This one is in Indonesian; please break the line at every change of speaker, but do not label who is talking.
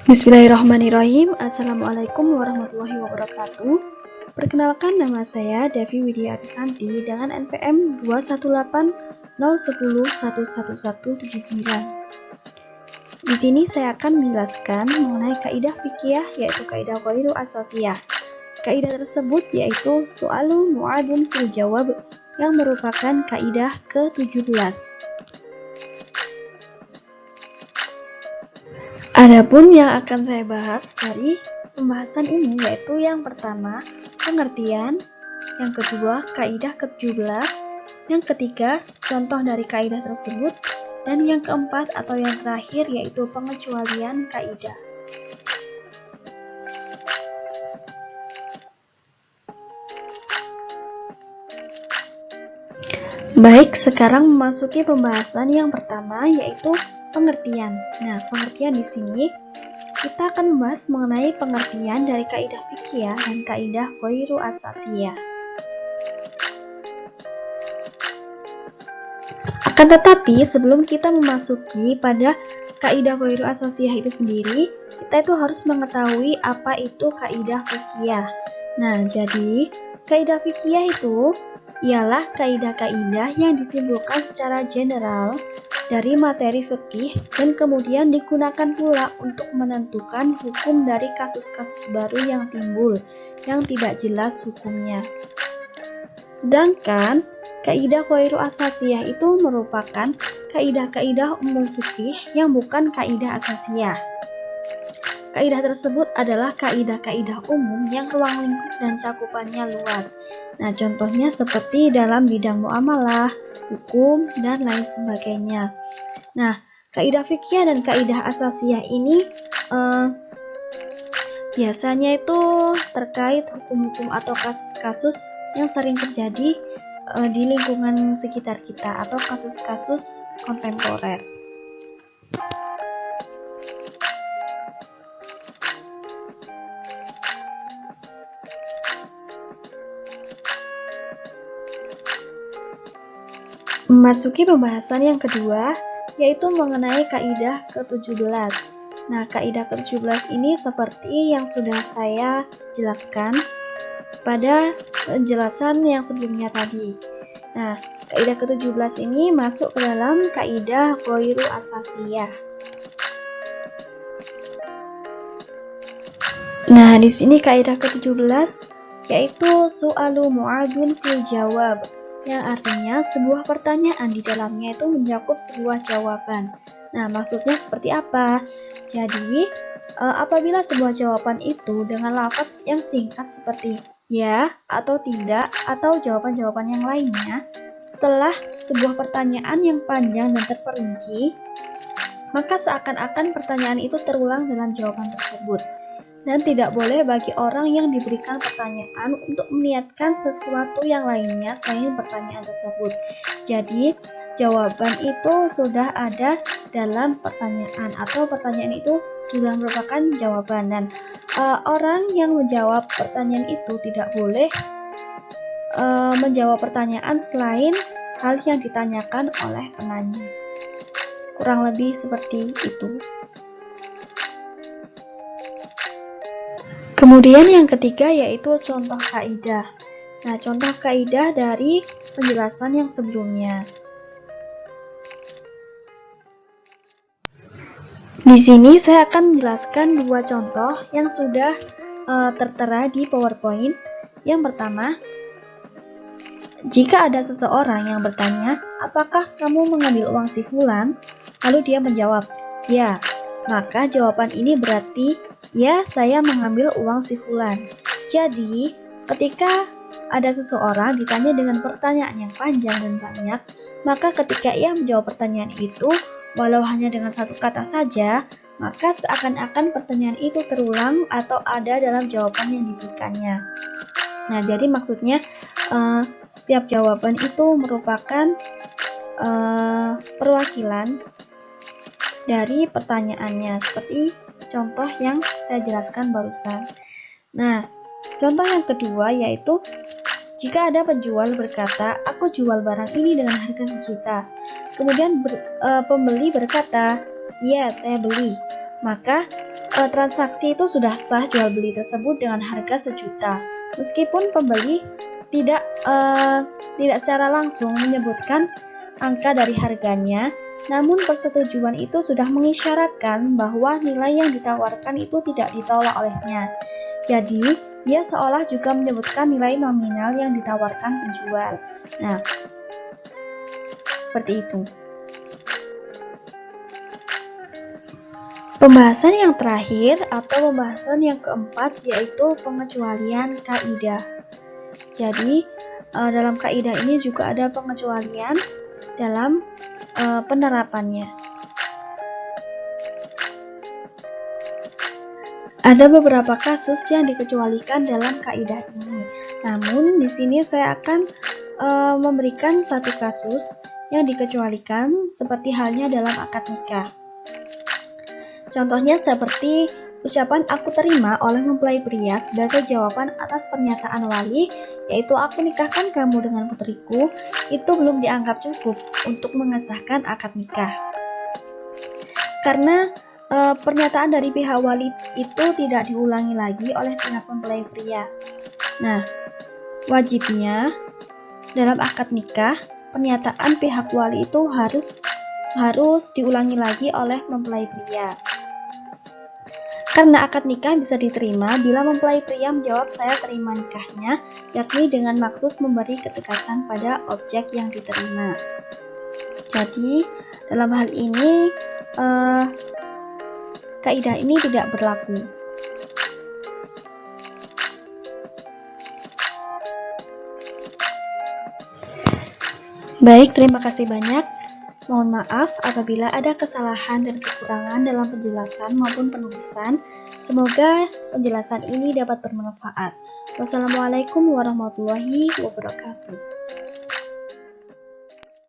Bismillahirrahmanirrahim. Assalamualaikum warahmatullahi wabarakatuh. Perkenalkan, nama saya Devi Widya Arisanti dengan NPM 21801011179. Di sini saya akan menjelaskan mengenai kaidah fikih, yaitu kaidah ghairu asasiyah. Kaidah tersebut yaitu su'alu mu'adun fil jawab, yang merupakan kaidah ke-17. Adapun yang akan saya bahas dari pembahasan ini yaitu yang pertama, pengertian, yang kedua, kaidah ke-17, yang ketiga, contoh dari kaidah tersebut, dan yang keempat atau yang terakhir yaitu pengecualian kaidah. Baik, sekarang memasuki pembahasan yang pertama yaitu pengertian. Nah, pengertian di sini kita akan membahas mengenai pengertian dari kaidah fikih dan kaidah ghairu asasiyah. Akan tetapi, sebelum kita memasuki pada kaidah ghairu asasiyah itu sendiri, kita itu harus mengetahui apa itu kaidah fikih. Nah, jadi kaidah fikih itu ialah kaidah-kaidah yang disimpulkan secara general dari materi fikih dan kemudian digunakan pula untuk menentukan hukum dari kasus-kasus baru yang timbul yang tidak jelas hukumnya. Sedangkan kaidah ghairu asasiyah itu merupakan kaidah-kaidah umum fikih yang bukan kaidah asasiyah. Kaidah tersebut adalah kaidah-kaidah umum yang ruang lingkup dan cakupannya luas. Nah, contohnya seperti dalam bidang muamalah, hukum, dan lain sebagainya. Nah, kaidah fikih dan kaidah asasiyah ini biasanya itu terkait hukum-hukum atau kasus-kasus yang sering terjadi di lingkungan sekitar kita atau kasus-kasus kontemporer. Memasuki pembahasan yang kedua, yaitu mengenai kaidah ke-17. Nah, kaidah ke-17 ini seperti yang sudah saya jelaskan pada penjelasan yang sebelumnya tadi. Nah, kaidah ke-17 ini masuk ke dalam kaidah ghairu asasiyah. Nah, di sini kaidah ke-17 yaitu su'alu mu'adun fil jawab, yang artinya sebuah pertanyaan di dalamnya itu mencakup sebuah jawaban. Nah, maksudnya seperti apa? Jadi, apabila sebuah jawaban itu dengan lafaz yang singkat seperti ya atau tidak atau jawaban-jawaban yang lainnya, setelah sebuah pertanyaan yang panjang dan terperinci, maka seakan-akan pertanyaan itu terulang dalam jawaban tersebut. Dan tidak boleh bagi orang yang diberikan pertanyaan untuk meniatkan sesuatu yang lainnya selain pertanyaan tersebut. Jadi, jawaban itu sudah ada dalam pertanyaan atau pertanyaan itu sudah merupakan jawaban, dan orang yang menjawab pertanyaan itu tidak boleh menjawab pertanyaan selain hal yang ditanyakan oleh penanya. Kurang lebih seperti itu. Kemudian yang ketiga yaitu contoh kaidah. Nah, contoh kaidah dari penjelasan yang sebelumnya. Di sini saya akan menjelaskan dua contoh yang sudah tertera di PowerPoint. Yang pertama, jika ada seseorang yang bertanya, apakah kamu mengambil uang si fulan? Lalu dia menjawab, ya. Maka jawaban ini berarti, ya, saya mengambil uang si fulan. Jadi, ketika ada seseorang ditanya dengan pertanyaan yang panjang dan banyak, maka ketika ia menjawab pertanyaan itu, walau hanya dengan satu kata saja, maka seakan-akan pertanyaan itu terulang atau ada dalam jawaban yang diberikannya. Nah, jadi maksudnya setiap jawaban itu merupakan perwakilan dari pertanyaannya, seperti contoh yang saya jelaskan barusan. Nah, contoh yang kedua yaitu jika ada penjual berkata, aku jual barang ini dengan harga 1 juta. Kemudian pembeli berkata, ya, saya beli. maka transaksi itu sudah sah jual beli tersebut dengan harga 1 juta. Meskipun pembeli tidak secara langsung menyebutkan angka dari harganya, namun persetujuan itu sudah mengisyaratkan bahwa nilai yang ditawarkan itu tidak ditolak olehnya. Jadi, dia seolah juga menyebutkan nilai nominal yang ditawarkan penjual. Nah, seperti itu. Pembahasan yang terakhir atau pembahasan yang keempat yaitu pengecualian kaidah. Jadi, dalam kaidah ini juga ada pengecualian dalam penerapannya. Ada beberapa kasus yang dikecualikan dalam kaidah ini. Namun, di sini saya akan memberikan satu kasus yang dikecualikan seperti halnya dalam akad nikah. Contohnya seperti ucapan aku terima oleh mempelai pria sebagai jawaban atas pernyataan wali, yaitu aku nikahkan kamu dengan putriku, itu belum dianggap cukup untuk mengesahkan akad nikah. Karena pernyataan dari pihak wali itu tidak diulangi lagi oleh pihak mempelai pria. Nah, wajibnya dalam akad nikah, pernyataan pihak wali itu harus diulangi lagi oleh mempelai pria. Karena akad nikah bisa diterima bila mempelai pria menjawab saya terima nikahnya, yakni dengan maksud memberi ketegasan pada objek yang diterima. Jadi, dalam hal ini, kaidah ini tidak berlaku. Baik, terima kasih banyak. Mohon maaf apabila ada kesalahan dan kekurangan dalam penjelasan maupun penulisan. Semoga penjelasan ini dapat bermanfaat. Wassalamualaikum warahmatullahi wabarakatuh.